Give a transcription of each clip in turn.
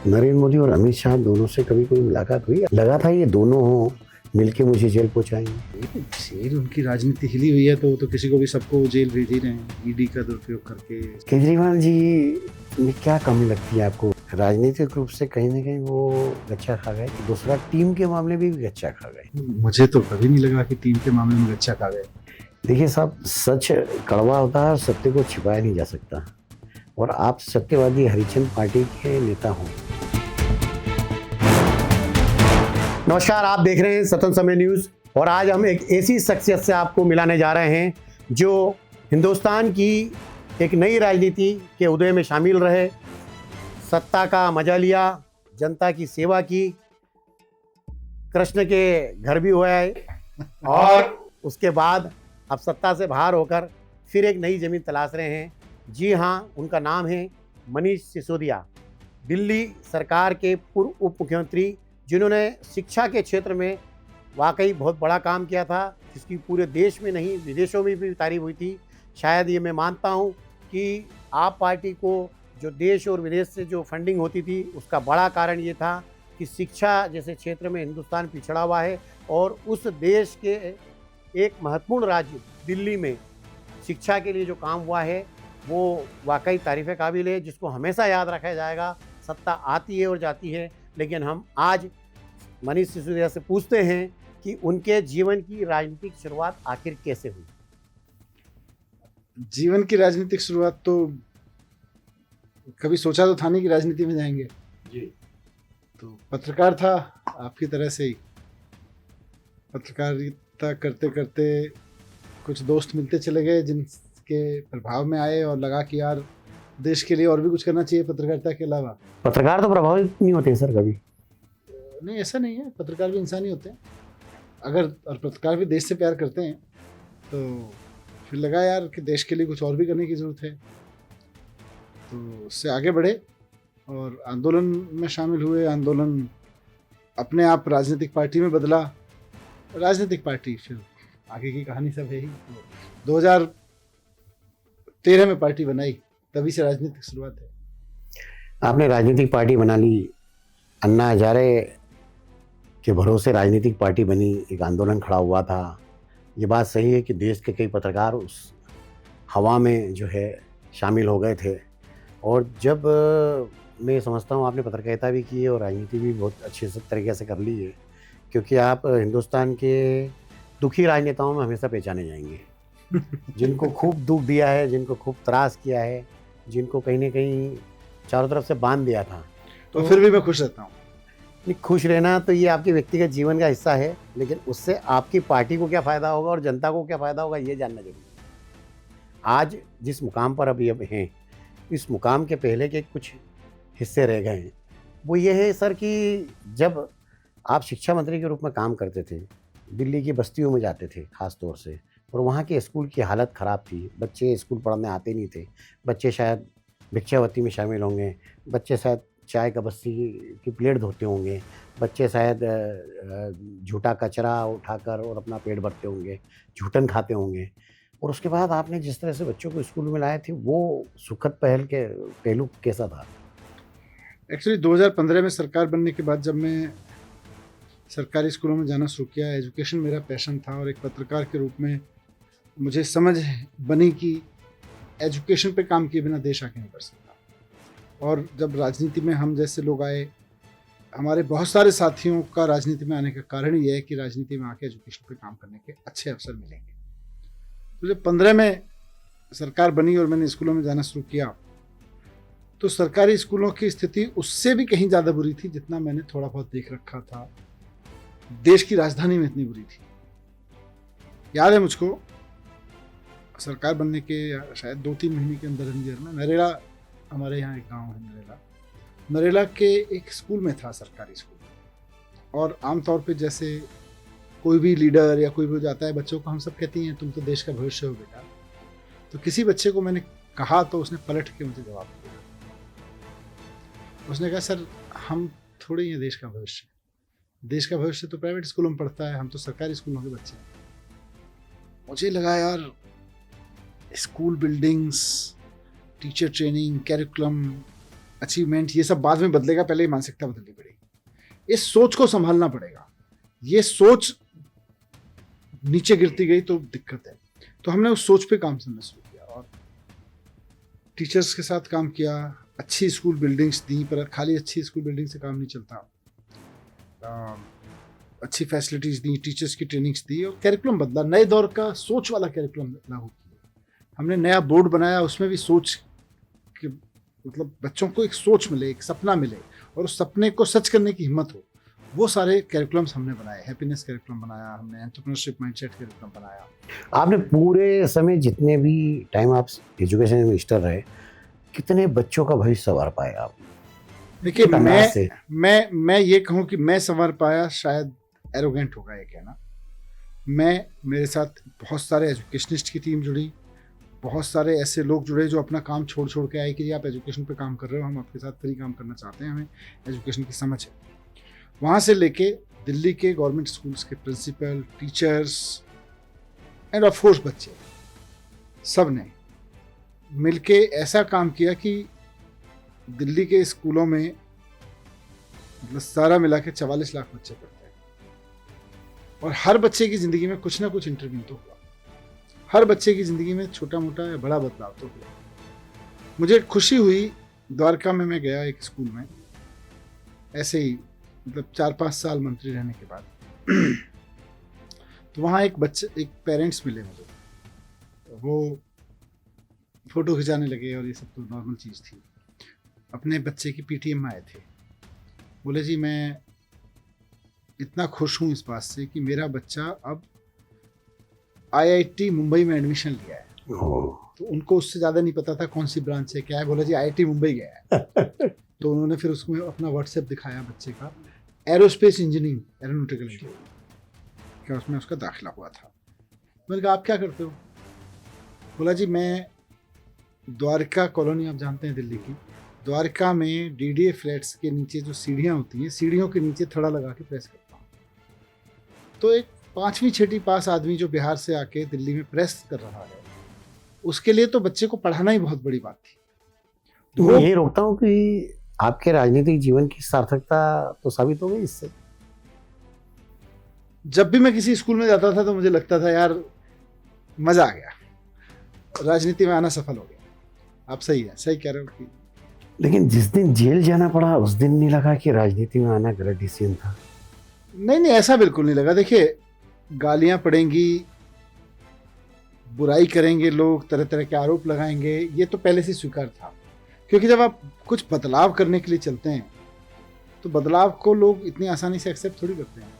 नरेंद्र मोदी और अमित शाह दोनों से कभी कोई मुलाकात हुई? लगा था ये दोनों हो मिलके मुझे जेल पहुंचाएंगे। जेल उनकी राजनीति हिली हुई है तो वो तो किसी को भी सबको जेल भेज ही रहे हैं ईडी का दुरुपयोग करके। केजरीवाल जी में क्या कमी लगती है आपको? राजनीतिक रूप से कहीं ना कहीं वो गच्चा खा गए, दूसरा टीम के मामले में भी गच्चा खा गए। मुझे तो कभी नहीं लगा कि टीम के मामले में अच्छा खा गए। देखिए साहब, सच कड़वा होता है और सत्य को छिपाया नहीं जा सकता, और आप सत्यवादी हरिचंद पार्टी के नेता हो। नमस्कार, आप देख रहे हैं सतन समय न्यूज़, और आज हम एक ऐसी शख्सियत से आपको मिलाने जा रहे हैं जो हिंदुस्तान की एक नई राजनीति के उदय में शामिल रहे, सत्ता का मजा लिया, जनता की सेवा की, कृष्ण के घर भी हुआ है, और उसके बाद अब सत्ता से बाहर होकर फिर एक नई जमीन तलाश रहे हैं। जी हाँ, उनका नाम है मनीष सिसोदिया, दिल्ली सरकार के पूर्व उप मुख्यमंत्री, जिन्होंने शिक्षा के क्षेत्र में वाकई बहुत बड़ा काम किया था, जिसकी पूरे देश में नहीं विदेशों में भी तारीफ हुई थी। शायद ये मैं मानता हूँ कि आप पार्टी को जो देश और विदेश से जो फंडिंग होती थी उसका बड़ा कारण ये था कि शिक्षा जैसे क्षेत्र में हिंदुस्तान पिछड़ा हुआ है, और उस देश के एक महत्वपूर्ण राज्य दिल्ली में शिक्षा के लिए जो काम हुआ है वो वाकई तारीफ़ काबिल है, जिसको हमेशा याद रखा जाएगा। सत्ता आती है और जाती है, लेकिन हम आज मनीष सिसोदिया से पूछते हैं कि उनके जीवन की राजनीतिक शुरुआत आखिर कैसे हुई। जीवन की राजनीतिक शुरुआत तो कभी सोचा तो था नहीं कि राजनीति में जाएंगे जी। तो पत्रकार था आपकी तरह से ही। पत्रकारिता करते करते कुछ दोस्त मिलते चले गए जिनके प्रभाव में आए और लगा कि यार देश के लिए और भी कुछ करना चाहिए पत्रकारिता के अलावा। पत्रकार तो प्रभावित नहीं होते सर कभी? नहीं, ऐसा नहीं है, पत्रकार भी इंसान ही होते हैं अगर, और पत्रकार भी देश से प्यार करते हैं, तो फिर लगा यार कि देश के लिए कुछ और भी करने की ज़रूरत है। तो उससे आगे बढ़े और आंदोलन में शामिल हुए। आंदोलन अपने आप राजनीतिक पार्टी में बदला, राजनीतिक पार्टी फिर आगे की कहानी सब है ही। 2013 में पार्टी बनाई, तभी से राजनीतिक शुरुआत है। आपने राजनीतिक पार्टी बना ली, अन्ना हजारे के भरोसे राजनीतिक पार्टी बनी, एक आंदोलन खड़ा हुआ था। ये बात सही है कि देश के कई पत्रकार उस हवा में जो है शामिल हो गए थे, और जब मैं समझता हूँ आपने पत्रकारिता भी की है और राजनीति भी बहुत अच्छे से तरीके से कर ली है, क्योंकि आप हिंदुस्तान के दुखी राजनेताओं में हमेशा पहचाने जाएंगे जिनको खूब दुख दिया है, जिनको खूब त्रास किया है, जिनको कहीं ना कहीं चारों तरफ से बांध दिया था। तो फिर भी मैं खुश रहता हूँ। नहीं, खुश रहना तो ये आपके व्यक्तिगत जीवन का हिस्सा है, लेकिन उससे आपकी पार्टी को क्या फ़ायदा होगा और जनता को क्या फ़ायदा होगा ये जानना जरूरी है। आज जिस मुकाम पर अभी अब हैं, इस मुकाम के पहले के कुछ हिस्से रह गए हैं। वो ये है सर कि जब आप शिक्षा मंत्री के रूप में काम करते थे, दिल्ली की बस्तियों में जाते थे ख़ास तौर से, और वहाँ के स्कूल की हालत ख़राब थी, बच्चे स्कूल पढ़ने आते नहीं थे, बच्चे शायद भिक्षावृत्ति में शामिल होंगे, बच्चे शायद चाय का बस्ती की प्लेट धोते होंगे, बच्चे शायद झूठा कचरा उठाकर और अपना पेट भरते होंगे, झूठन खाते होंगे, और उसके बाद आपने जिस तरह से बच्चों को स्कूल में लाए थे, वो सुखद पहलू कैसा था? एक्चुअली 2015 में सरकार बनने के बाद जब मैं सरकारी स्कूलों में जाना शुरू किया, एजुकेशन मेरा पैशन था, और एक पत्रकार के रूप में मुझे समझ बनी कि एजुकेशन पे काम किए बिना देश आगे नहीं बढ़ सकता। और जब राजनीति में हम जैसे लोग आए, हमारे बहुत सारे साथियों का राजनीति में आने का कारण ये है कि राजनीति में आके एजुकेशन पे काम करने के अच्छे अवसर मिलेंगे। तो जब 15 में सरकार बनी और मैंने स्कूलों में जाना शुरू किया, तो सरकारी स्कूलों की स्थिति उससे भी कहीं ज़्यादा बुरी थी जितना मैंने थोड़ा बहुत देख रखा था। देश की राजधानी में इतनी बुरी थी। याद है मुझको, सरकार बनने के शायद 2-3 महीने के अंदर में नरेला, हमारे यहाँ एक गांव है नरेला के एक स्कूल में था, सरकारी स्कूल, और आमतौर पे जैसे कोई भी लीडर या कोई भी जाता है, बच्चों को हम सब कहती हैं तुम तो देश का भविष्य हो बेटा। तो किसी बच्चे को मैंने कहा तो उसने पलट के मुझे जवाब दिया, उसने कहा सर हम थोड़े ही हैं देश का भविष्य, देश का भविष्य तो प्राइवेट स्कूलों में पढ़ता है, हम तो सरकारी स्कूलों के बच्चे हैं। मुझे लगा यार school buildings, teacher training, curriculum, achievement, ये सब बाद में बदलेगा, पहले ये मानसिकता बदलनी पड़ेगी। इस सोच को संभालना पड़ेगा। ये सोच नीचे गिरती गई तो दिक्कत है। तो हमने उस सोच पे काम करना शुरू किया और टीचर्स के साथ काम किया। अच्छी स्कूल बिल्डिंग्स दी, पर खाली अच्छी स्कूल बिल्डिंग से काम नहीं चलता। अच्छी फैसिलिटीज़ दी, टीचर्स की ट्रेनिंग्स दी और कैरिकुलम बदला। नए दौर का सोच वाला कैरिकुलम लागू किया। हमने नया बोर्ड बनाया, उसमें भी सोच कि मतलब बच्चों को एक सोच मिले, एक सपना मिले और उस सपने को सच करने की हिम्मत हो। वो सारे कैरिकुलम्स हमने बनाए। हैप्पीनेस कैरिकुलम बनाया हमने, एंटरप्रेन्योरशिप माइंडसेट कैरिकुलम बनाया। आपने पूरे समय जितने भी टाइम आप एजुकेशन मिनिस्टर रहे, कितने बच्चों का भविष्य संवार पाए आप? देखिए, अंदाज से। मैं ये कहूँ कि मैं संवार पाया, शायद एरोगेंट होगा ये कहना। मेरे साथ बहुत सारे एजुकेशनिस्ट की टीम जुड़ी, बहुत सारे ऐसे लोग जुड़े जो अपना काम छोड़ छोड़ के आए कि आप एजुकेशन पे काम कर रहे हो, हम आपके साथ फ्री काम करना चाहते हैं, हमें एजुकेशन की समझ है। वहाँ से लेके दिल्ली के गवर्नमेंट स्कूल्स के principal, teachers and of course बच्चे, सब ने मिलके ऐसा काम किया कि दिल्ली के स्कूलों में मतलब सारा मिला के 44 लाख बच्चे पढ़ते हैं और हर बच्चे की ज़िंदगी में कुछ ना कुछ इंटरव्यू तो हुआ। हर बच्चे की ज़िंदगी में छोटा मोटा या बड़ा बदलाव तो हुआ। मुझे खुशी हुई, द्वारका में मैं गया एक स्कूल में, ऐसे ही मतलब 4-5 साल मंत्री रहने के बाद। तो वहाँ एक पेरेंट्स मिले मुझे, वो फ़ोटो खिंचाने लगे और ये सब तो नॉर्मल चीज़ थी। अपने बच्चे की पीटीएम में आए थे, बोले जी मैं इतना खुश हूँ इस बात से कि मेरा बच्चा अब आईआईटी मुंबई में एडमिशन लिया है। तो उनको उससे ज़्यादा नहीं पता था कौन सी ब्रांच है क्या है, बोला जी आईआईटी मुंबई गया है। तो उन्होंने फिर उसमें अपना व्हाट्सएप दिखाया बच्चे का, एरोस्पेस इंजीनियरिंग, एरोनॉटिकल इंजीनियरिंग क्या उसमें उसका दाखिला हुआ था। मैंने कहा आप क्या करते हो? बोला जी मैं द्वारका कॉलोनी, आप जानते हैं दिल्ली की, द्वारका में डीडीए फ्लैट्स के नीचे जो सीढ़ियाँ होती हैं, सीढ़ियों के नीचे थड़ा लगा के प्रेस करता हूँ। तो एक 5वीं-6वीं पास आदमी जो बिहार से आके दिल्ली में प्रेस कर रहा है, उसके लिए तो बच्चे को पढ़ाना ही बहुत बड़ी बात थी। तो मैं यही रोकता हूँ कि आपके राजनीतिक जीवन की सार्थकता तो साबित हो गई इससे। जब भी मैं किसी स्कूल में जाता था तो मुझे लगता था यार मजा आ गया, राजनीति में आना सफल हो गया। आप सही है, सही कह रहे हो कि लेकिन जिस दिन जेल जाना पड़ा उस दिन नहीं लगा कि राजनीति में आना गलत डिसीजन था? नहीं, ऐसा बिल्कुल नहीं लगा। देखिए, गालियां पड़ेंगी, बुराई करेंगे लोग, तरह तरह के आरोप लगाएंगे, ये तो पहले से स्वीकार था। क्योंकि जब आप कुछ बदलाव करने के लिए चलते हैं तो बदलाव को लोग इतनी आसानी से एक्सेप्ट थोड़ी करते हैं।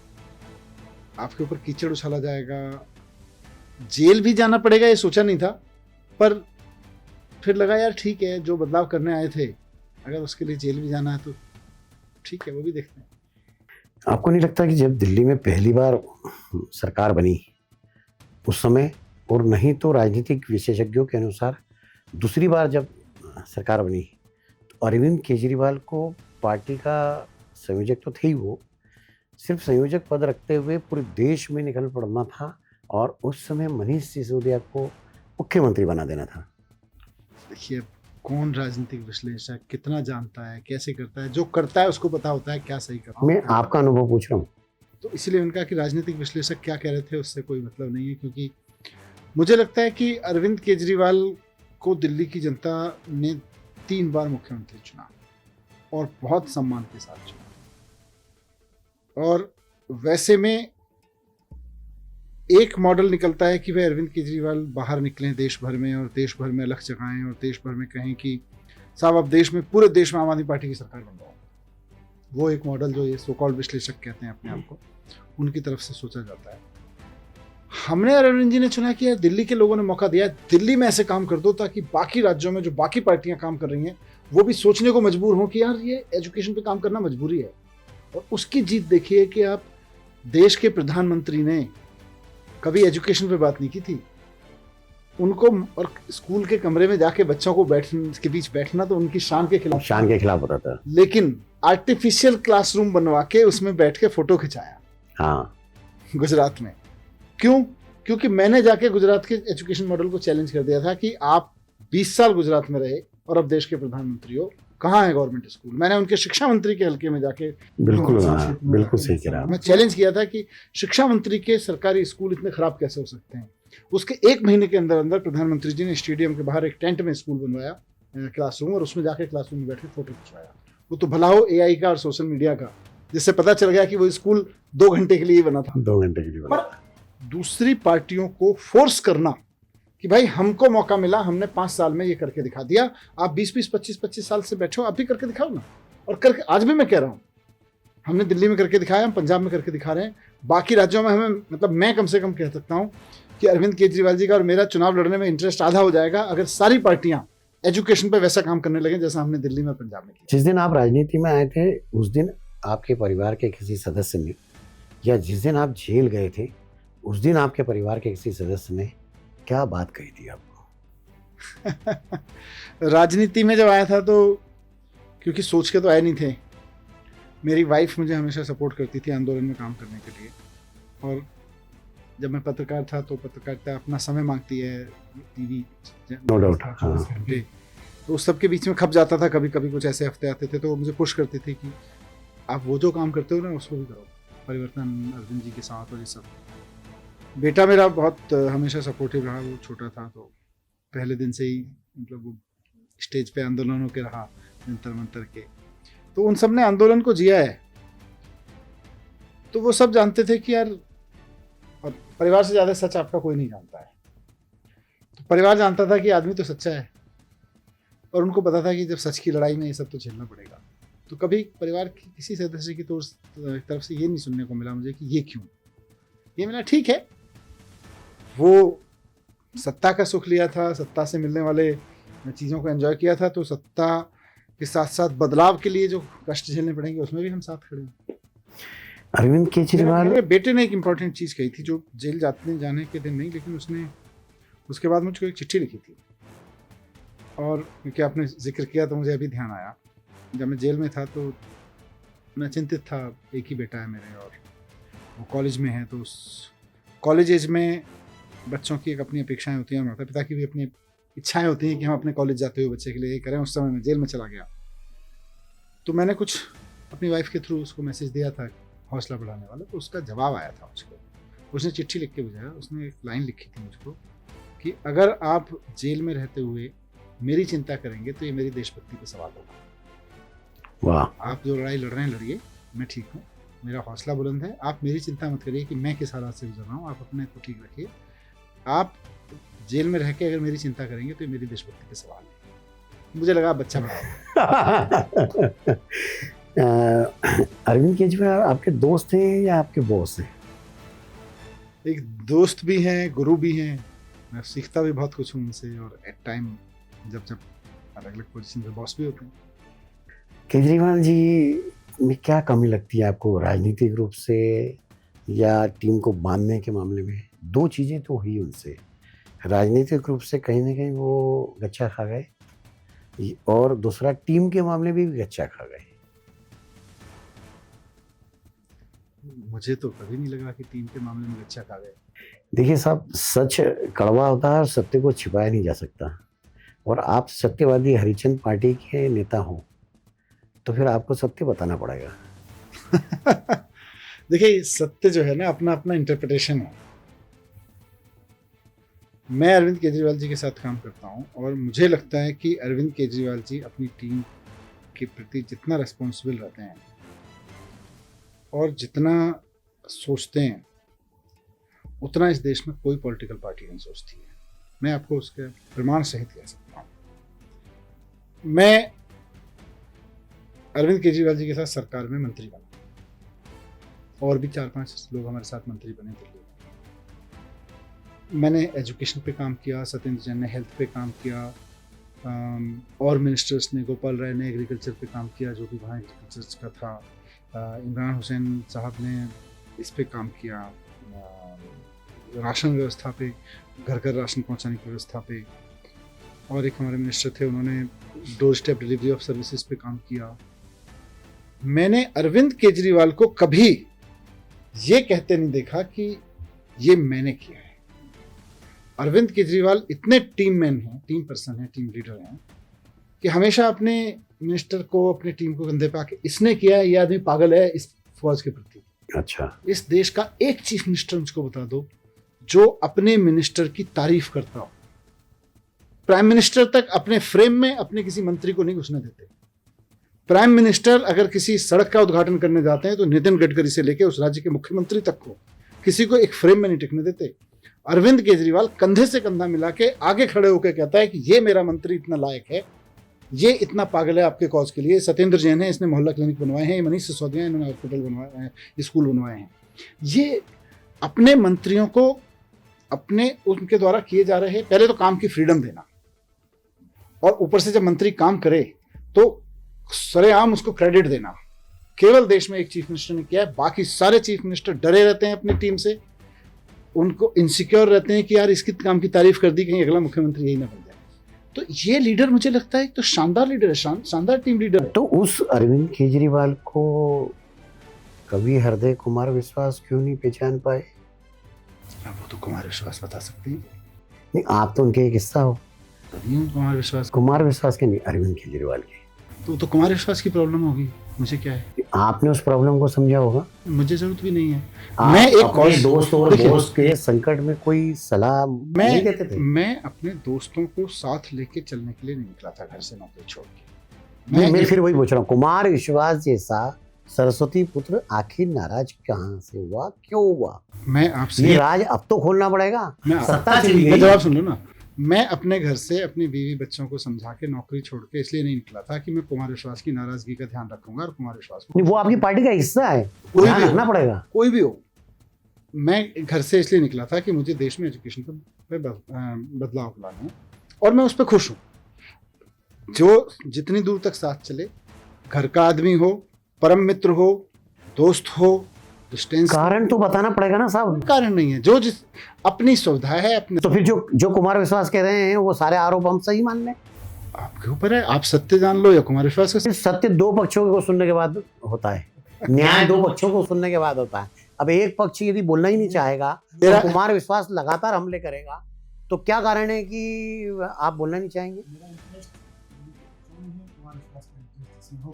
आपके ऊपर कीचड़ उछाला जाएगा, जेल भी जाना पड़ेगा, ये सोचा नहीं था। पर फिर लगा यार ठीक है, जो बदलाव करने आए थे अगर उसके लिए जेल भी जाना है तो ठीक है, वो भी देखते हैं। आपको नहीं लगता कि जब दिल्ली में पहली बार सरकार बनी उस समय, और नहीं तो राजनीतिक विशेषज्ञों के अनुसार दूसरी बार जब सरकार बनी, तो अरविंद केजरीवाल को पार्टी का संयोजक तो थे ही, वो सिर्फ संयोजक पद रखते हुए पूरे देश में निकल पड़ना था और उस समय मनीष सिसोदिया को मुख्यमंत्री बना देना था। देखिए, कौन राजनीतिक विश्लेषक कितना जानता है, कैसे करता है, जो करता है उसको पता होता है क्या सही करता है। मैं आपका अनुभव पूछ रहा हूँ। तो इसलिए उनका कि राजनीतिक विश्लेषक क्या कह रहे थे उससे कोई मतलब नहीं है। क्योंकि मुझे लगता है कि अरविंद केजरीवाल को दिल्ली की जनता ने 3 बार मुख्यमंत्री चुना और बहुत सम्मान के साथ चुना। और वैसे में एक मॉडल निकलता है कि भाई अरविंद केजरीवाल बाहर निकलें देश भर में और देश भर में अलग जगाएं और देश भर में कहें कि साहब अब देश में, पूरे देश में आम आदमी पार्टी की सरकार बन रहा है। वो एक मॉडल जो ये सो कॉल्ड विश्लेषक कहते हैं अपने आप को, उनकी तरफ से सोचा जाता है। हमने अरविंद जी ने चुना कि यार दिल्ली के लोगों ने मौका दिया, दिल्ली में ऐसे काम कर दो ताकि बाकी राज्यों में जो बाकी पार्टियां काम कर रही हैं वो भी सोचने को मजबूर हों कि यार ये एजुकेशन पे काम करना मजबूरी है। और उसकी जीत देखिए कि आप, देश के प्रधानमंत्री ने कभी एजुकेशन पे बात नहीं की थी। उनको और स्कूल के कमरे में जाके बच्चों को के बीच बैठना तो उनकी शान के खिलाफ होता था। लेकिन आर्टिफिशियल क्लासरूम बनवा के उसमें बैठ के फोटो खिंचाया। हाँ, गुजरात में। क्यों? क्योंकि मैंने जाके गुजरात के एजुकेशन मॉडल को चैलेंज कर दिया था कि आप 20 साल गुजरात में रहे और अब देश के प्रधानमंत्री हो, कहाँ है गवर्नमेंट स्कूल। मैंने उनके शिक्षा मंत्री के हल्के में जाके बिल्कुल, हाँ, बिल्कुल सही कह रहा हूं। मैं चैलेंज किया था कि शिक्षा मंत्री के सरकारी स्कूल इतने खराब कैसे हो सकते हैं। उसके 1 महीने के अंदर अंदर प्रधानमंत्री जी ने स्टेडियम के बाहर एक टेंट में स्कूल बनवाया, क्लासरूम, और उसमें जाके क्लासरूम में बैठे फोटो खिंचवाया। वो तो भला हो AI का और सोशल मीडिया का, जिससे पता चल गया कि वो स्कूल 2 घंटे के लिए बना था। 2 घंटे के लिए बना। पर दूसरी पार्टियों को फोर्स करना कि भाई हमको मौका मिला, हमने 5 साल में ये करके दिखा दिया, आप 20-20, 25-25 साल से बैठे हो, आप भी करके दिखाओ ना। और करके, आज भी मैं कह रहा हूँ, हमने दिल्ली में करके दिखाया, हम पंजाब में करके दिखा रहे हैं, बाकी राज्यों में हमें, मतलब मैं कम से कम कह सकता हूँ कि अरविंद केजरीवाल जी का और मेरा चुनाव लड़ने में इंटरेस्ट आधा हो जाएगा अगर सारी पार्टियां एजुकेशन पे वैसा काम करने लगे जैसा हमने दिल्ली में पंजाब में किया। जिस दिन आप राजनीति में आए थे उस दिन आपके परिवार के किसी सदस्य ने, या जिस दिन आप जेल गए थे उस दिन आपके परिवार के किसी सदस्य ने क्या बात कही थी आपको? राजनीति में जब आया था तो क्योंकि सोच के तो आए नहीं थे, मेरी वाइफ मुझे हमेशा सपोर्ट करती थी आंदोलन में काम करने के लिए। और जब मैं पत्रकार था तो पत्रकारिता अपना समय मांगती है, टीवी नो डाउट, 24 घंटे, तो उस सब के बीच में खप जाता था। कभी कभी कुछ ऐसे हफ्ते आते थे तो वो मुझे पुश करते थे कि आप वो जो काम करते हो ना उसको भी करो, परिवर्तन अरविंद जी के साथ और ये सब। बेटा मेरा बहुत हमेशा सपोर्टिव रहा, वो छोटा था तो पहले दिन से ही, मतलब वो स्टेज पे आंदोलनों के रहा, जंतर मंतर के, तो उन सब ने आंदोलन को जिया है। तो वो सब जानते थे कि यार, और परिवार से ज़्यादा सच आपका कोई नहीं जानता है। तो परिवार जानता था कि आदमी तो सच्चा है, और उनको पता था कि जब सच की लड़ाई में ये सब तो झेलना पड़ेगा। तो कभी परिवार की किसी सदस्य की तरफ से ये नहीं सुनने को मिला मुझे कि ये क्यों, ये मिला ठीक है, वो सत्ता का सुख लिया था, सत्ता से मिलने वाले चीज़ों को एंजॉय किया था, तो सत्ता के साथ साथ बदलाव के लिए जो कष्ट झेलने पड़ेंगे उसमें भी हम साथ खड़े हैं। अरविंद केजरीवाल, मेरे बेटे ने एक इम्पॉर्टेंट चीज़ कही थी जो जेल जाने के दिन नहीं, लेकिन उसने उसके बाद मुझको एक चिट्ठी लिखी थी। और क्योंकि आपने जिक्र किया तो मुझे अभी ध्यान आया, जब मैं जेल में था तो मैं चिंतित था, एक ही बेटा है मेरे और वो कॉलेज में है, तो उस कॉलेज एज में बच्चों की एक अपनी अपेक्षाएं होती हैं और माता पिता की भी अपनी इच्छाएं होती हैं कि हम अपने कॉलेज जाते हुए बच्चे के लिए ये करें। उस समय मैं जेल में चला गया, तो मैंने कुछ अपनी वाइफ के थ्रू उसको मैसेज दिया था हौसला बढ़ाने वाला, तो उसका जवाब आया था मुझको। उसने चिट्ठी लिख के भेजा, उसने एक लाइन लिखी थी मुझको कि अगर आप जेल में रहते हुए मेरी चिंता करेंगे तो ये मेरी देशभक्ति का सवाल होगा। वाह, आप जो लड़ाई लड़ रहे हैं लड़िए, मैं ठीक हूँ, मेरा हौसला बुलंद है, आप मेरी चिंता मत करिए कि मैं किस हालात से गुजर रहा हूँ, आप अपने को ठीक रखिए। आप जेल में रह के अगर मेरी चिंता करेंगे तो ये मेरी देशभक्ति का सवाल है। मुझे लगा बच्चा बड़ा। अरविंद केजरीवाल आपके दोस्त हैं या आपके बॉस हैं? एक दोस्त भी हैं, गुरु भी हैं, मैं सीखता भी बहुत कुछ हूँ उनसे, और एट टाइम जब अलग अलग पोजीशन पे बॉस भी होते हैं। केजरीवाल जी में क्या कमी लगती है आपको, राजनीतिक रूप से या टीम को बांधने के मामले में? 2 चीज़ें तो हुई उनसे, राजनीतिक रूप से कहीं ना कहीं वो गच्चा खा गए, और दूसरा टीम के मामले में भी गच्चा खा गए। मुझे तो कभी नहीं लगा कि टीम के मामले में गच्चा खा गए। देखिए साहब, सच कड़वा होता है और सत्य को छिपाया नहीं जा सकता, और आप सत्यवादी हरिचंद पार्टी के नेता हो तो फिर आपको सत्य बताना पड़ेगा। देखिए, सत्य जो है ना, अपना अपना इंटरप्रिटेशन है। मैं अरविंद केजरीवाल जी के साथ काम करता हूं और मुझे लगता है कि अरविंद केजरीवाल जी अपनी टीम के प्रति जितना रिस्पॉन्सिबल रहते हैं और जितना सोचते हैं, उतना इस देश में कोई पॉलिटिकल पार्टी नहीं सोचती है। मैं आपको उसके प्रमाण सहित कह सकता हूँ। मैं अरविंद केजरीवाल जी के साथ सरकार में मंत्री बना, और भी 4-5 लोग हमारे साथ मंत्री बने दिल्ली में। मैंने एजुकेशन पे काम किया, सत्येंद्र जैन ने हेल्थ पे काम किया, और मिनिस्टर्स ने, गोपाल राय ने एग्रीकल्चर पे काम किया जो भी वहाँ एग्रीकल्चर का था, इमरान हुसैन साहब ने इस पे काम किया, राशन व्यवस्था पे, घर घर राशन पहुँचाने की व्यवस्था पे, और एक हमारे मिनिस्टर थे, उन्होंने door step delivery of services पे काम किया। मैंने अरविंद केजरीवाल को कभी ये कहते नहीं देखा कि ये मैंने किया है। अरविंद केजरीवाल इतने टीम मैन हैं, टीम पर्सन हैं, टीम लीडर हैं कि हमेशा अपने मिनिस्टर को, अपनी टीम को कंधे पे आके इसने किया है, ये आदमी पागल है इस फौज के प्रति। अच्छा, इस देश का एक चीफ मिनिस्टर मुझको बता दो जो अपने मिनिस्टर की तारीफ करता हो। प्राइम मिनिस्टर तक अपने फ्रेम में अपने किसी मंत्री को नहीं घुसने देते। प्राइम मिनिस्टर अगर किसी सड़क का उद्घाटन करने जाते हैं तो नितिन गडकरी से लेकर उस राज्य के मुख्यमंत्री तक को किसी को एक फ्रेम में नहीं टिकने देते। अरविंद केजरीवाल कंधे से कंधा मिला के आगे खड़े होकर कहता है कि ये मेरा मंत्री इतना लायक है, ये इतना पागल है आपके कॉज के लिए। सत्येंद्र जैन है, इसने मोहल्ला क्लिनिक बनवाए हैं, मनीष सिसोदिया है, इन्होंने हॉस्पिटल बनवाए हैं, स्कूल बनवाए हैं। ये अपने मंत्रियों को अपने उनके द्वारा किए जा रहे, पहले तो काम की फ्रीडम देना, और ऊपर से जब मंत्री काम करे तो सरेआम उसको क्रेडिट देना। केवल देश में एक चीफ मिनिस्टर ने किया है, बाकी सारे चीफ मिनिस्टर डरे रहते हैं अपनी टीम से, उनको इनसिक्योर रहते हैं कि यार इसकी काम की तारीफ कर दी, कहीं अगला मुख्यमंत्री यही ना बन जाए। तो ये लीडर मुझे लगता है तो शानदार लीडर है, शानदार टीम लीडर है। तो उस अरविंद केजरीवाल को कभी हृदय कुमार विश्वास क्यों नहीं पहचान पाए? वो तो कुमार विश्वास बता सकते हैं। नहीं, आप तो उनके एक हिस्सा हो। कुमार विश्वास के नहीं, अरविंद केजरीवाल के। तो कुमार विश्वास की प्रॉब्लम होगी, मुझे क्या है? आपने उस प्रॉब्लम को समझा होगा। मुझे जरूरत भी नहीं है। मैं एक अपने दोस्त और बॉस के संकट में कोई सलाह नहीं देते थे। मैं अपने दोस्तों को साथ लेके चलने के लिए नहीं निकला था घर से नौकरी छोड़ के। मैं फिर वही पूछ रहा हूँ, कुमार विश्वास जैसा सरस्वती पुत्र आखिर नाराज कहाँ से हुआ, क्यों हुआ? मैं आपसे ये राज अब तो खोलना पड़ेगा। सत्ता चली गई। जवाब सुन लो ना। मैं अपने घर से अपनी बीवी बच्चों को समझा के नौकरी छोड़ के इसलिए नहीं निकला था कि मैं कुमार विश्वास की नाराजगी का ध्यान रखूंगा और कुमार विश्वास को, वो आपकी पार्टी का हिस्सा है, कोई ध्यान भी रखना पड़ेगा। कोई भी हो। मैं घर से इसलिए निकला था कि मुझे देश में एजुकेशन पे बदलाव लाना है और मैं उस पर खुश हूँ। जो जितनी दूर तक साथ चले, घर का आदमी हो, परम मित्र हो, दोस्त हो, डिस्टेंस, कारण तो बताना पड़ेगा ना साहब। कारण नहीं है, जो जिस अपनी सुविधा है अपने। तो फिर जो कुमार विश्वास कह रहे हैं वो सारे आरोप हम सही मान लें? आपके ऊपर है, आप सत्य जान लो या कुमार विश्वास का। सत्य दो पक्षों को सुनने के बाद होता है, न्याय दो पक्षों को सुनने के बाद होता है। अब एक पक्ष यदि बोलना ही नहीं चाहेगा तो कुमार विश्वास लगातार हमले करेगा, तो क्या कारण है कि आप बोलना नहीं चाहेंगे?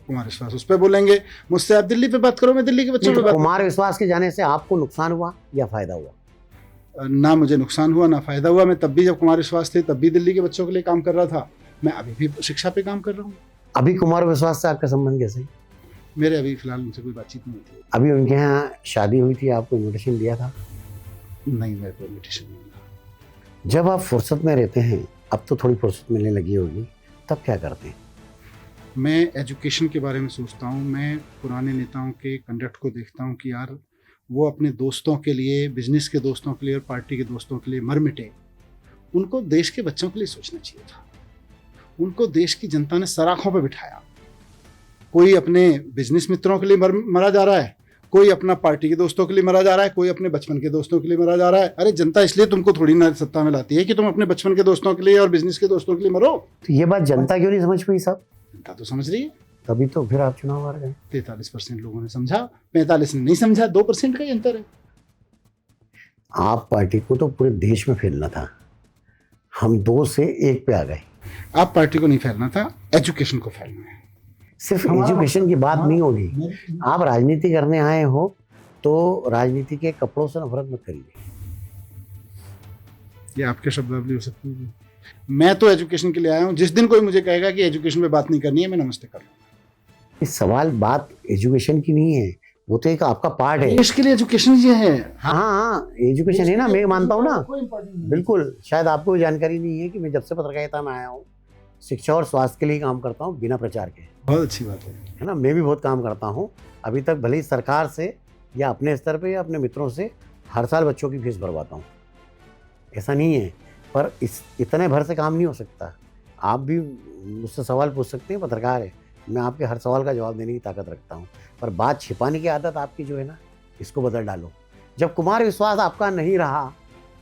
कुमार विश्वास उस पर बोलेंगे, मुझसे आप दिल्ली पे बात करो, मैं दिल्ली के बच्चों पे बात। कुमार विश्वास के जाने से आपको नुकसान हुआ या फायदा हुआ? ना मुझे नुकसान हुआ ना फायदा हुआ। मैं तब भी, जब कुमार विश्वास थे तब भी दिल्ली के बच्चों के लिए काम कर रहा था। मैं अभी भी शिक्षा पे काम कर रहा हूँ। अभी कुमार विश्वास से आपका संबंध कैसे? मेरे अभी फिलहाल उनसे कोई बातचीत नहीं थी। अभी उनके यहाँ शादी हुई थी, आपको इन्विटेशन दिया था? नहीं, मेरे को इन्विटेशन नहीं मिला। जब आप फुर्सत में रहते हैं, अब तो थोड़ी फुर्सत मिलने लगी होगी, तब क्या करते हैं? मैं एजुकेशन के बारे में सोचता हूँ। मैं पुराने नेताओं के कंडक्ट को देखता हूँ कि यार वो अपने दोस्तों के लिए, बिजनेस के दोस्तों के लिए और पार्टी के दोस्तों के लिए मर मिटे। उनको देश के बच्चों के लिए सोचना चाहिए था। उनको देश की जनता ने सराखों पर बिठाया। कोई अपने बिजनेस मित्रों के लिए मरा जा रहा है, कोई अपना पार्टी के दोस्तों के लिए मरा जा रहा है, कोई अपने बचपन के दोस्तों के लिए मरा जा रहा है। अरे जनता इसलिए तुमको थोड़ी ना सत्ता में लाती है कि तुम अपने बचपन के दोस्तों के लिए और बिजनेस के दोस्तों के लिए मरो। तो ये बात जनता क्यों नहीं समझ पाई साहब? जनता तो समझ रही है, तभी तो फिर आप चुनाव हार गए। 43% लोगों ने समझा, 45 ने नहीं समझा, 2% का ही अंतर है। आप पार्टी को तो पूरे देश में फैलना था, हम 2 से 1 पे आ गए। आप पार्टी को नहीं फैलना था, एजुकेशन को फैलना है। सिर्फ एजुकेशन की बात नहीं होगी। आप राजनीति करने आए हो तो राजनीति के कपड़ों से नफरत मत करिए। ये आपके शब्दावली हो सकती है। मैं तो एजुकेशन के लिए आया हूँ। जिस दिन कोई मुझे कहेगा कि एजुकेशन पे बात नहीं करनी है, मैं नमस्ते कर लूँगा। इस सवाल बात एजुकेशन की नहीं है, वो तो एक आपका पार्ट है। देश के लिए एजुकेशन ये है। हाँ, एजुकेशन है ना, मैं मानता हूँ ना, बिल्कुल। शायद आपको जानकारी नहीं है कि मैं जब से पत्रकारिता में आया हूँ, शिक्षा और स्वास्थ्य के लिए काम करता हूँ बिना प्रचार के। बहुत अच्छी बात है ना। मैं भी बहुत काम करता हूँ। अभी तक भले ही सरकार से या अपने स्तर पे या अपने मित्रों से हर साल बच्चों की फीस भरवाता हूँ, ऐसा नहीं है, पर इतने भर से काम नहीं हो सकता। आप भी मुझसे सवाल पूछ सकते हैं, पत्रकार है, मैं आपके हर सवाल का जवाब देने की ताकत रखता हूँ। पर बात छिपाने की आदत आपकी जो है ना, इसको बदल डालो। जब कुमार विश्वास आपका नहीं रहा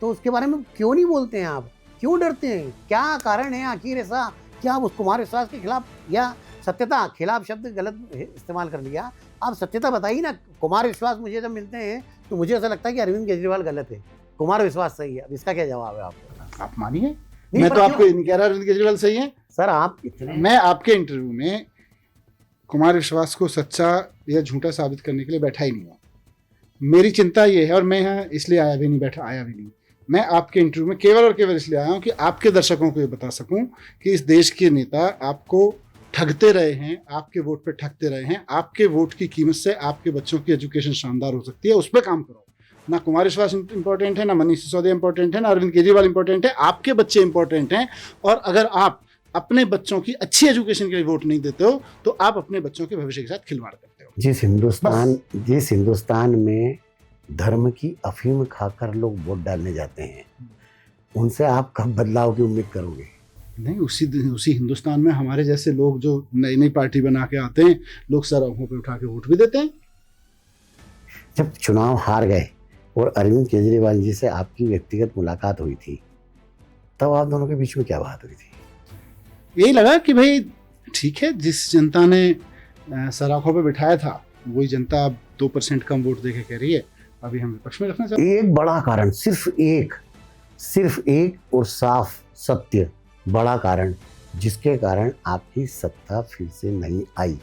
तो उसके बारे में क्यों नहीं बोलते हैं आप? क्यों डरते हैं? क्या कारण है आखिर ऐसा? क्या आप उस कुमार विश्वास के खिलाफ, या सत्यता, खिलाफ शब्द गलत इस्तेमाल कर लिया, आप सत्यता बताइए ना। कुमार विश्वास मुझे जब मिलते हैं तो मुझे ऐसा लगता है कि अरविंद केजरीवाल गलत है, कुमार विश्वास सही है। अब इसका क्या जवाब है आपको? आप मानिए। मैं तो आपको नहीं कह रहा अरविंद केजरीवाल सही है सर। आप इतने, मैं आपके इंटरव्यू में कुमार विश्वास को सच्चा या झूठा साबित करने के लिए बैठा ही नहीं हूँ। मेरी चिंता ये है, और मैं यहाँ इसलिए आया भी नहीं, मैं आपके इंटरव्यू में केवल और केवल इसलिए आया हूँ कि आपके दर्शकों को ये बता सकूं कि इस देश के नेता आपको ठगते रहे हैं, आपके वोट पे ठगते रहे हैं। आपके वोट की कीमत से आपके बच्चों की एजुकेशन शानदार हो सकती है, उस पर काम करो। ना कुमार विश्वास इंपॉर्टेंट है, ना मनीष सिसोदिया इंपॉर्टेंट है, ना अरविंद केजरीवाल इंपॉर्टेंट है, आपके बच्चे इंपॉर्टेंट हैं। और अगर आप अपने बच्चों की अच्छी एजुकेशन के लिए वोट नहीं देते हो तो आप अपने बच्चों के भविष्य के साथ खिलवाड़ करते हो। जिस हिंदुस्तान में धर्म की अफीम खाकर लोग वोट डालने जाते हैं, उनसे आप कब बदलाव की उम्मीद करोगे? नहीं, उसी हिंदुस्तान में हमारे जैसे लोग जो नई नई पार्टी बना के आते हैं, लोग सर आंखों पे उठा के वोट भी देते हैं। जब चुनाव हार गए और अरविंद केजरीवाल जी से आपकी व्यक्तिगत मुलाकात हुई थी, तब आप दोनों के बीच में क्या बात हुई थी? यही लगा कि भाई ठीक है, जिस जनता ने सर आंखों पे बिठाया था वही जनता अब 2% कम वोट देके कह रही है अभी हम विपक्ष में रखना चाहते हैं। एक बड़ा कारण, सिर्फ एक और साफ सत्य बड़ा कारण, जिसके कारण आपकी सत्ता फिर से नहीं आई।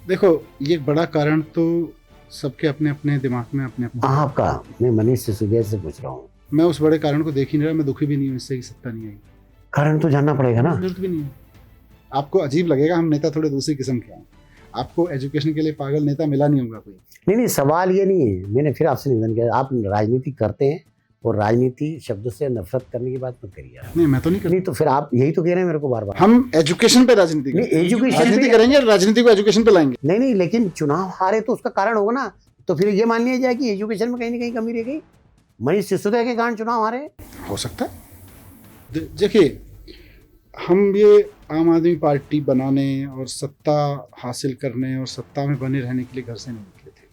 देखो, ये बड़ा कारण तो सबके अपने अपने दिमाग में अपने अपने। आपका, मैं मनीष सिसोदिया से पूछ रहा हूँ। मैं उस बड़े कारण को देख ही नहीं रहा, मैं दुखी भी नहीं हूँ इससे कि सत्ता नहीं आई। कारण तो जानना पड़ेगा ना। जरूरत भी नहीं है। आपको अजीब लगेगा, हम नेता थोड़े दूसरी किस्म के हैं। आपको एजुकेशन के लिए पागल नेता मिला नहीं होगा कोई। नहीं, सवाल ये नहीं है। मैंने फिर आपसे निवेदन किया, आप राजनीति करते हैं और राजनीति शब्द से नफरत करने की बात मत करिए। नहीं, मैं तो नहीं करता। तो फिर आप यही तो कह रहे हैं मेरे को बार बार। हम एजुकेशन पे राजनीति करेंगे, राजनीति को एजुकेशन पे लाएंगे। नहीं, लेकिन चुनाव हारे तो उसका कारण होगा ना। तो फिर ये मान लिया जाए कि एजुकेशन में कहीं ना कहीं कमी रह गई, मनीष सिसोदिया के कारण चुनाव हारे। हो सकता है। देखिए, हम ये आम आदमी पार्टी बनाने और सत्ता हासिल करने और सत्ता में बने रहने के लिए घर से नहीं निकले थे।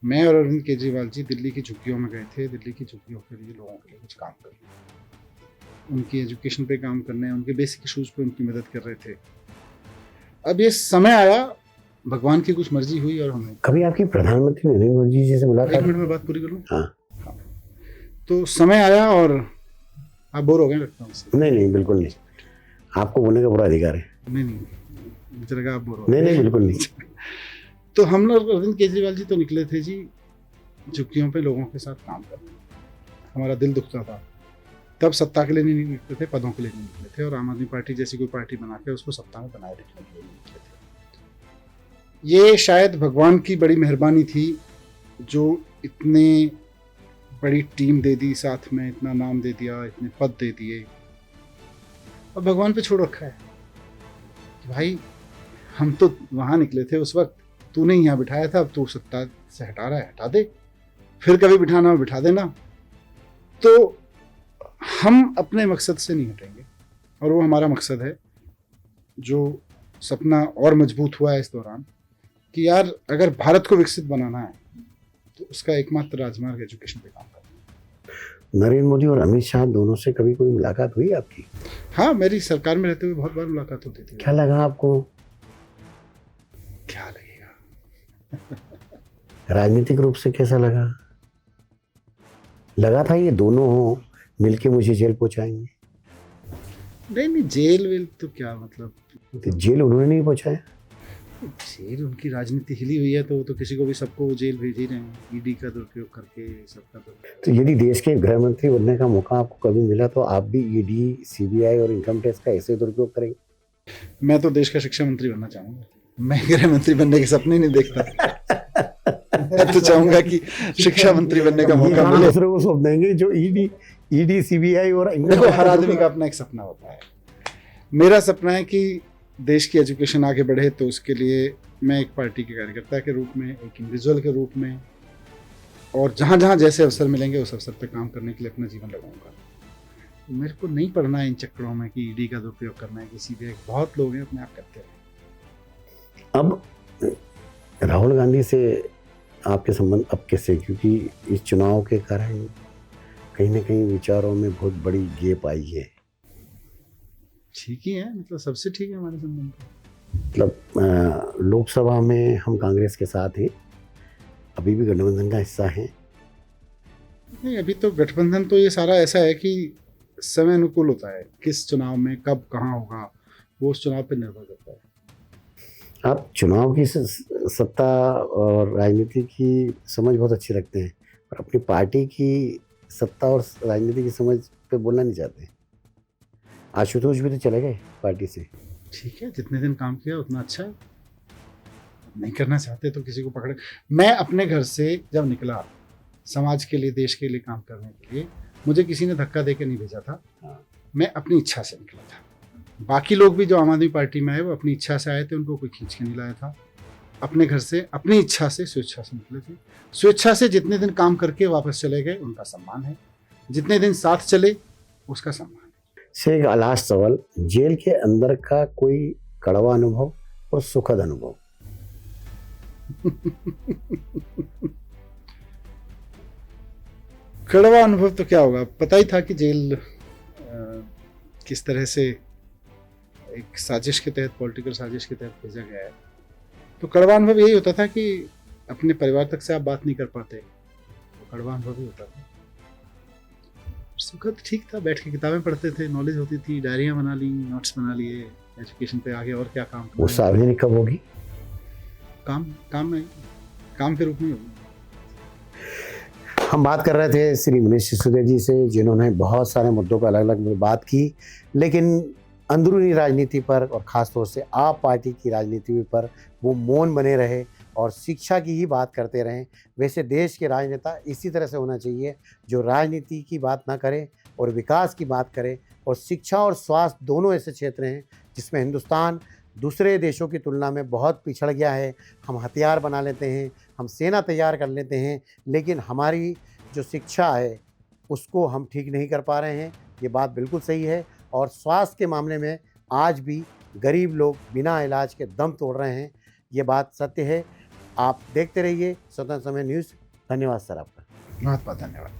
मैं और अरविंद केजरीवाल जी दिल्ली की झुग्गियों में गए थे, दिल्ली की झुग्गियों के लिए लोगों के लिए कुछ काम करने, उनकी एजुकेशन पे काम करने, उनके बेसिक इशूज पे उनकी मदद कर रहे थे। अब ये समय आया, भगवान की कुछ मर्जी हुई और हमें। कभी आपकी प्रधानमंत्री नरेंद्र मोदी जी से मुलाकात? 1 मिनट में बात पूरी कर लूँ। हाँ। तो समय आया और आप बोर हो गए लगता है। नहीं, बिल्कुल नहीं। आपको बोलने का पूरा अधिकार है। नहीं, मुझे लगा आप बोल रहे हो। नहीं, बिल्कुल नहीं। तो हम लोग, अरविंद केजरीवाल जी तो निकले थे जी झुग्गियों पे लोगों के साथ काम करने। हमारा दिल दुखता था। तब सत्ता के लिए नहीं निकले थे, पदों के लिए नहीं निकले थे, और आम आदमी पार्टी जैसी कोई पार्टी बना के उसको सत्ता में बनाए रखने के लिए नहीं निकले थे। ये शायद भगवान की बड़ी मेहरबानी थी जो इतने बड़ी टीम दे दी, साथ में इतना नाम दे दिया, इतने पद दे दिए, और भगवान पे छोड़ रखा है कि भाई हम तो वहां निकले थे उस वक्त, तूने यहाँ बिठाया था, अब तू सत्ता से हटा रहा है, हटा दे, फिर कभी बिठाना हो बिठा देना। तो हम अपने मकसद से नहीं हटेंगे, और वो हमारा मकसद है जो सपना और मजबूत हुआ है इस दौरान कि यार अगर भारत को विकसित बनाना है तो उसका एकमात्र राजमार्ग एजुकेशन पे काम करना। नरेंद्र मोदी और अमित शाह दोनों से कभी कोई मुलाकात हुई आपकी? हाँ, मेरी सरकार में रहते हुए बहुत बार मुलाकात होती थी। क्या लगा आपको? क्या लगेगा? राजनीतिक रूप से कैसा लगा था ये दोनों मिलके मुझे जेल पहुंचाएंगे? नहीं, जेल वेल तो क्या मतलब। तो जेल उन्होंने नहीं पहुंचाया। जेल उनकी राजनीति हिली हुई है, तो वो तो किसी को भी सबको जेल भेज ही रहे हैं, ईडी का दुरुपयोग करके सबका। तो यदि देश के गृह मंत्री बनने का मौका आपको कभी मिला तो आप भी ईडी, सीबीआई और इनकम टैक्स का ऐसे दुरुपयोग करेंगे? मैं तो देश का शिक्षा मंत्री बनना चाहूंगा। मैं गृह मंत्री बनने के सपने नहीं देखता। मैं तो चाहूंगा कि शिक्षा मंत्री बनने का मौका मिले। दूसरे को सौंप देंगे जो ईडी, सीबीआई और देखो, हर आदमी का अपना एक सपना होता है। मेरा सपना है कि देश की एजुकेशन आगे बढ़े, तो उसके लिए मैं एक पार्टी के कार्यकर्ता के रूप में, एक इंडिविजुअल के रूप में, और जहाँ जहाँ जैसे अवसर मिलेंगे उस अवसर पर काम करने के लिए अपना जीवन लगाऊंगा। मेरे को नहीं पड़ना है इन चक्करों में कि ईडी का दुरुपयोग करना है, कि सीबीआई। बहुत लोग हैं अपने आप करते हैं। अब राहुल गांधी से आपके संबंध अब कैसे? क्योंकि इस चुनाव के कारण कहीं ना कहीं विचारों में बहुत बड़ी गैप आई है। ठीक ही है, मतलब सबसे ठीक है हमारे संबंध। मतलब लोकसभा में हम कांग्रेस के साथ हैं, अभी भी गठबंधन का हिस्सा हैं। नहीं, अभी तो गठबंधन तो ये सारा ऐसा है कि समय अनुकूल होता है, किस चुनाव में कब कहाँ होगा वो उस चुनाव पर निर्भर करता है। आप चुनाव की सत्ता और राजनीति की समझ बहुत अच्छी रखते हैं, और अपनी पार्टी की सत्ता और राजनीति की समझ पे बोलना नहीं चाहते। आशुतोष भी तो चले गए पार्टी से। ठीक है, जितने दिन काम किया उतना अच्छा है। नहीं करना चाहते तो किसी को पकड़े। मैं अपने घर से जब निकला समाज के लिए, देश के लिए काम करने के लिए, मुझे किसी ने धक्का दे के नहीं भेजा था। मैं अपनी इच्छा से निकला था। बाकी लोग भी जो आम आदमी पार्टी में आए वो अपनी इच्छा से आए थे, उनको कोई खींच के नहीं लाया था। अपने घर से अपनी इच्छा से स्वेच्छा से निकले थे। स्वेच्छा से जितने दिन काम करके वापस चले गए उनका सम्मान है, जितने दिन साथ चले उसका सम्मान है। से एक लास्ट सवाल, जेल के अंदर का कोई कड़वा अनुभव और सुखद अनुभव? कड़वा अनुभव तो क्या होगा, पता ही था कि जेल किस तरह से एक साजिश के तहत, पॉलिटिकल साजिश के तहत भेजा गया है। तो कड़वा अनुभव यही होता था कि अपने परिवार तक से आप बात नहीं कर पाते, तो कड़वा अनुभव ही होता था। सुखद ठीक था, बैठ के किताबें पढ़ते थे, नॉलेज होती थी, डायरियां बना ली, नोट्स बना लिए, एजुकेशन पे आगे और क्या काम वो सार्वजनिक कब होगी? काम के रूप में होगी। हम बात कर रहे थे श्री मनीष सिसोदिया जी से, जिन्होंने बहुत सारे मुद्दों पर अलग अलग बात की, लेकिन अंदरूनी राजनीति पर और ख़ास तौर से आप पार्टी की राजनीति पर वो मौन बने रहे और शिक्षा की ही बात करते रहें। वैसे देश के राजनेता इसी तरह से होना चाहिए, जो राजनीति की बात ना करे और विकास की बात करे। और शिक्षा और स्वास्थ्य दोनों ऐसे क्षेत्र हैं जिसमें हिंदुस्तान दूसरे देशों की तुलना में बहुत पिछड़ गया है। हम हथियार बना लेते हैं, हम सेना तैयार कर लेते हैं, लेकिन हमारी जो शिक्षा है उसको हम ठीक नहीं कर पा रहे हैं। ये बात बिल्कुल सही है। और स्वास्थ्य के मामले में आज भी गरीब लोग बिना इलाज के दम तोड़ रहे हैं, ये बात सत्य है। आप देखते रहिए स्वतंत्र समय न्यूज़। धन्यवाद सर आपका। बहुत बहुत धन्यवाद।